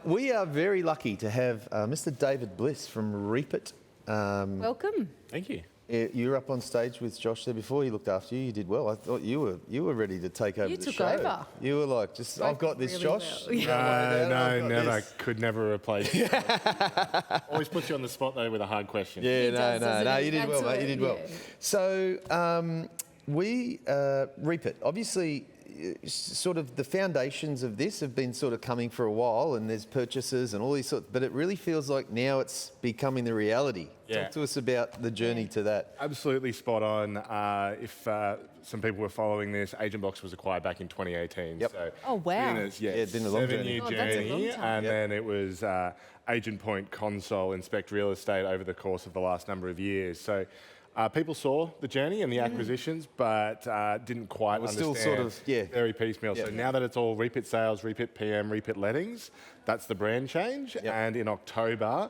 We are very lucky to have Mr. David Bliss from Reapit. Welcome. Thank you. You were up on stage with Josh there before. He looked after you. You did well. I thought you were ready to take over the show. You took over. You were like, just I've got this, really Josh. well. No, never. Could never replace you. Always puts you on the spot though with a hard question. Yeah, no. You did well, mate. You did well. So Reapit, obviously. Sort of the foundations of this have been sort of coming for a while, and there's purchases and all these sorts, but it really feels like now it's becoming the reality. Yeah. Talk to us about the journey to that. Absolutely spot on. If some people were following this, Agent Box was acquired back in 2018. Yep. So Oh, wow. it's been a long journey. 7-year That's a long journey, time. and then it was Agent Point, Console, Inspect Real Estate over the course of the last number of years. So people saw the journey and the acquisitions, but didn't quite understand. Still sort of, very piecemeal. Yeah. So now that it's all Reapit Sales, Reapit PM, Reapit Lettings, that's the brand change. Yep. And in October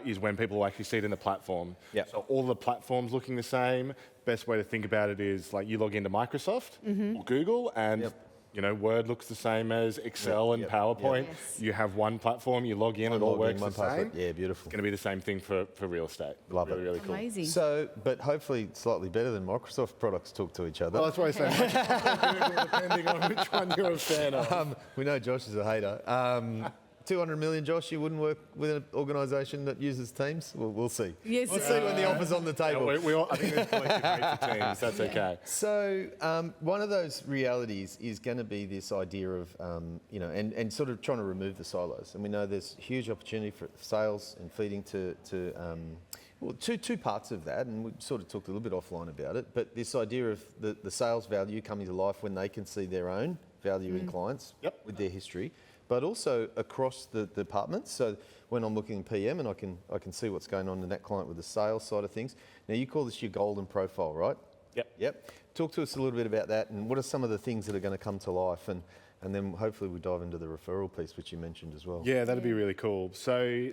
is when people will actually see it in the platform. Yep. So all the platforms looking the same. Best way to think about it is like you log into Microsoft or Google, and you know, Word looks the same as Excel and PowerPoint. Yes. You have one platform, you log in, it all works the same. Yeah, beautiful. It's going to be the same thing for real estate. Love it. Really cool. Amazing. So, but hopefully slightly better than Microsoft products talk to each other. Well, that's why I say Google, depending on which one you're a fan of. We know Josh is a hater. 200 million, Josh, you wouldn't work with an organisation that uses Teams? We'll see. Yes. We'll see when the offer's on the table. I think there's collective rate for Teams. That's okay. So one of those realities is going to be this idea of, and sort of trying to remove the silos. And we know there's huge opportunity for sales and feeding to two parts of that, and we sort of talked a little bit offline about it, but this idea of the sales value coming to life when they can see their own value in clients with their history, but also across the departments. So when I'm looking in PM and I can see what's going on in that client with the sales side of things. Now you call this your golden profile, right? Yep. Talk to us a little bit about that, and what are some of the things that are going to come to life, and then hopefully we dive into the referral piece, which you mentioned as well. Yeah, that'd be really cool. So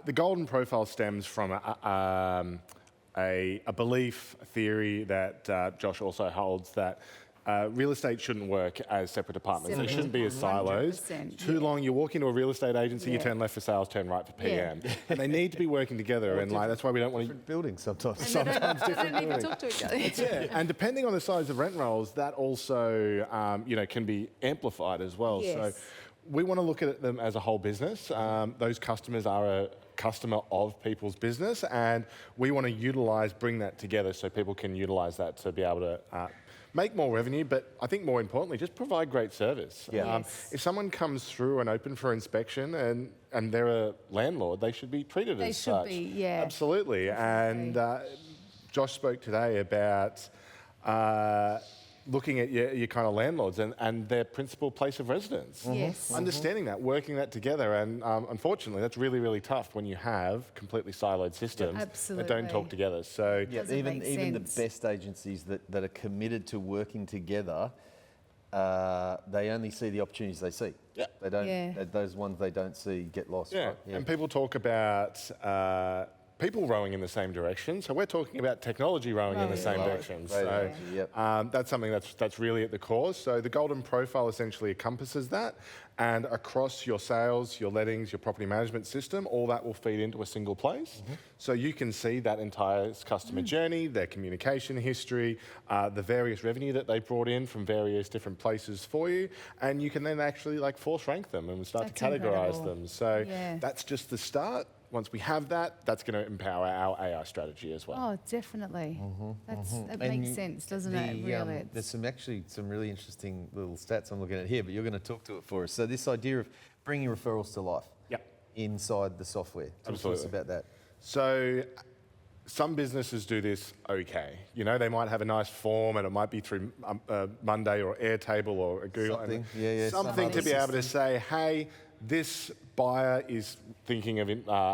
the golden profile stems from a belief, a theory that Josh also holds, that real estate shouldn't work as separate departments. They shouldn't be as silos. 100%. Too long, you walk into a real estate agency, you turn left for sales, turn right for PM. And they need to be working together, and like that's why we don't want to... Different buildings sometimes. Sometimes They don't even talk to each other. Yeah, and depending on the size of rent rolls, that also can be amplified as well. Yes. So we want to look at them as a whole business. Those customers are a customer of people's business, and we want to bring that together so people can utilise that to be able to make more revenue, but I think more importantly, just provide great service. Yeah. If someone comes through and open for inspection and they're a landlord, they should be treated as such. They should be, yeah. Absolutely. And Josh spoke today about looking at your kind of landlords and their principal place of residence. Yes. Understanding that, working that together, and unfortunately that's really, really tough when you have completely siloed systems that don't talk together. So even the best agencies that are committed to working together, they only see the opportunities they see. Yeah. They don't. Those ones they don't see get lost. Yeah. Right? Yeah. And people talk about people rowing in the same direction. So we're talking about technology rowing in the same direction. So that's something that's really at the core. So the golden profile essentially encompasses that, and across your sales, your lettings, your property management system, all that will feed into a single place. So you can see that entire customer journey, their communication history, the various revenue that they brought in from various different places for you, and you can then actually like force rank them and start to categorize them. So that's just the start. Once we have that, that's going to empower our AI strategy as well. Oh, definitely. That makes sense, doesn't it? Really. There's some really interesting little stats I'm looking at here, but you're going to talk to it for us. So this idea of bringing referrals to life inside the software. Talk to us about that. So some businesses do this okay. You know, they might have a nice form and it might be through Monday or Airtable or a Google. Something, something to be able to say, hey, this buyer is thinking of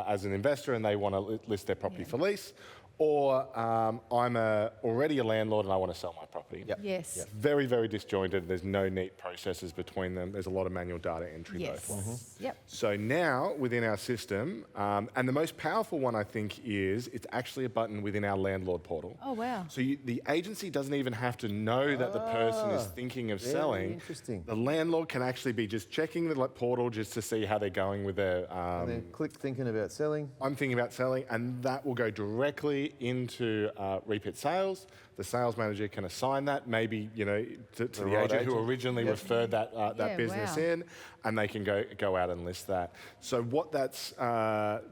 as an investor and they want to list their property for lease, Or I'm already a landlord and I want to sell my property. Yep. Yes. Yep. Very, very disjointed. There's no neat processes between them. There's a lot of manual data entry Yes. both. Yep. So now within our system, and the most powerful one I think is it's actually a button within our landlord portal. Oh, wow. So the agency doesn't even have to know that the person is thinking of selling. Interesting. The landlord can actually be just checking the portal just to see how they're going with their... And then click thinking about selling. I'm thinking about selling, and that will go directly into Reapit sales. The sales manager can assign that maybe to the right agent who agent. originally referred that Yeah, business wow. in, and they can go out and list that. So what that's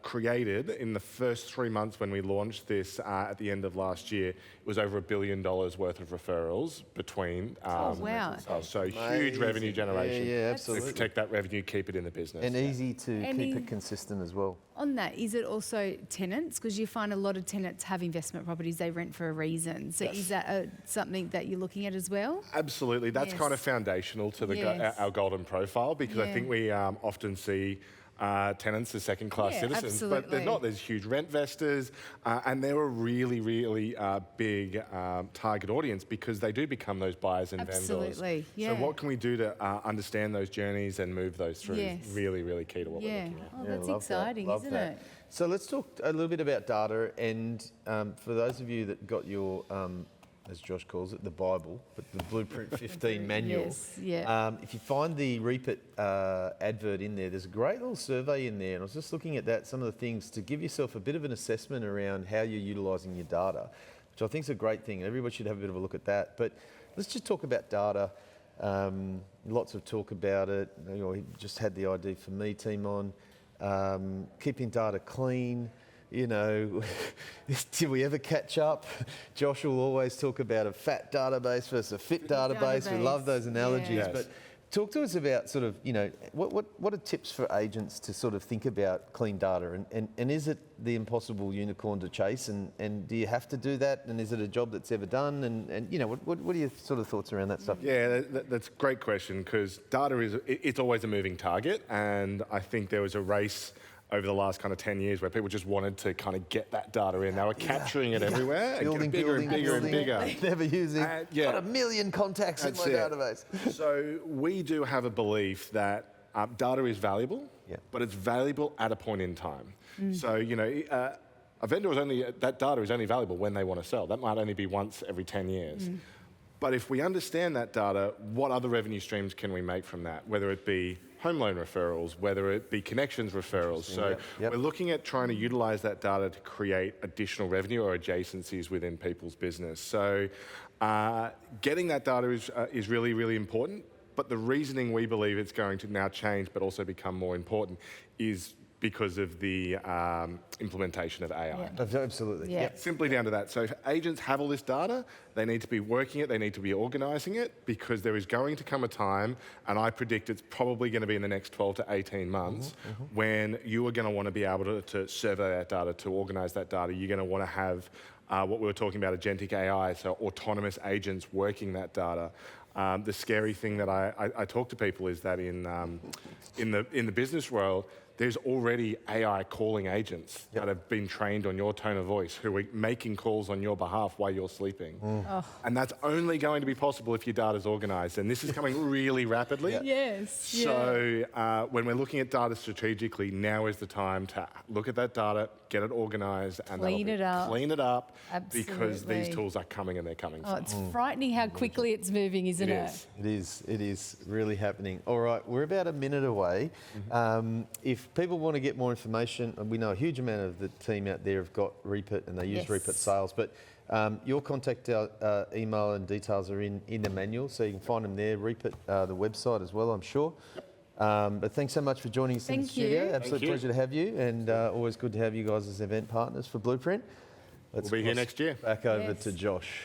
created in the first 3 months when we launched this at the end of last year, it was over $1 billion worth of referrals between. Wow. So huge revenue generation. Yeah, To absolutely. protect that revenue, keep it in the business. And easy to keep it consistent as well. On that, is it also tenants? Because you find a lot of tenants have investment properties they rent for a reason. So is that something that you're looking at as well? Absolutely. That's Yes. kind of foundational to Yes. our golden profile, because I Yeah. think we often see tenants as second-class Yeah, citizens, but they're absolutely. not. There's huge rent investors, and they're a really, really big target audience because they do become those buyers and vendors. Absolutely, yeah. So what can we do to understand those journeys and move those through Yes. is really, really key to what we're Yeah. looking at. Oh, Yeah, that's love that, exciting, love isn't that. it? So let's talk a little bit about data. And for those of you that got your, as Josh calls it, the Bible, but the Blueprint 15 manual. Yes, yeah. If you find the Reapit advert in there, there's a great little survey in there. And I was just looking at that, some of the things to give yourself a bit of an assessment around how you're utilising your data, which I think is a great thing. Everybody should have a bit of a look at that. But let's just talk about data. Lots of talk about it. We just had the ID for Me team on. Keeping data clean. Did we ever catch up? Josh will always talk about a fat database versus a fit database. We love those analogies. Yes. But talk to us about sort of, what are tips for agents to sort of think about clean data? And is it the impossible unicorn to chase? And do you have to do that? And is it a job that's ever done? And what are your sort of thoughts around that stuff? Yeah, that's a great question, because data it's always a moving target, and I think there was a race over the last kind of 10 years where people just wanted to kind of get that data in. They were capturing it everywhere and getting bigger and bigger and bigger. Never using. Yeah. Got 1 million contacts in my database. So we do have a belief that data is valuable, but it's valuable at a point in time. So, a vendor that data is only valuable when they want to sell. That might only be once every 10 years. But if we understand that data, what other revenue streams can we make from that? Whether it be home loan referrals, whether it be connections referrals. So we're looking at trying to utilize that data to create additional revenue or adjacencies within people's business. So getting that data is really, really important. But the reasoning we believe it's going to now change, but also become more important, is because of the implementation of AI. Absolutely. Yeah. Simply down to that. So if agents have all this data, they need to be working it, they need to be organising it, because there is going to come a time, and I predict it's probably going to be in the next 12 to 18 months, when you are going to want to be able to survey that data, to organise that data. You're going to want to have what we were talking about, agentic AI, so autonomous agents working that data. The scary thing that I talk to people is that in the business world, there's already AI calling agents that have been trained on your tone of voice, who are making calls on your behalf while you're sleeping. And that's only going to be possible if your data's organised. And this is coming really rapidly. Yes. So when we're looking at data strategically, now is the time to look at that data, get it organised, and Clean it up. Clean it up, because these Absolutely. tools are coming and they're coming. Oh, it's frightening how quickly it's moving, isn't it? It is. It is really happening. All right, we're about a minute away. If people want to get more information, and we know a huge amount of the team out there have got Reapit and they use Reapit Sales, but your contact email and details are in the manual, so you can find them there. Reapit, the website as well, I'm sure. But thanks so much for joining us in the studio. Absolute pleasure to have you, and always good to have you guys as event partners for Blueprint. We'll be here next year. Back over to Josh.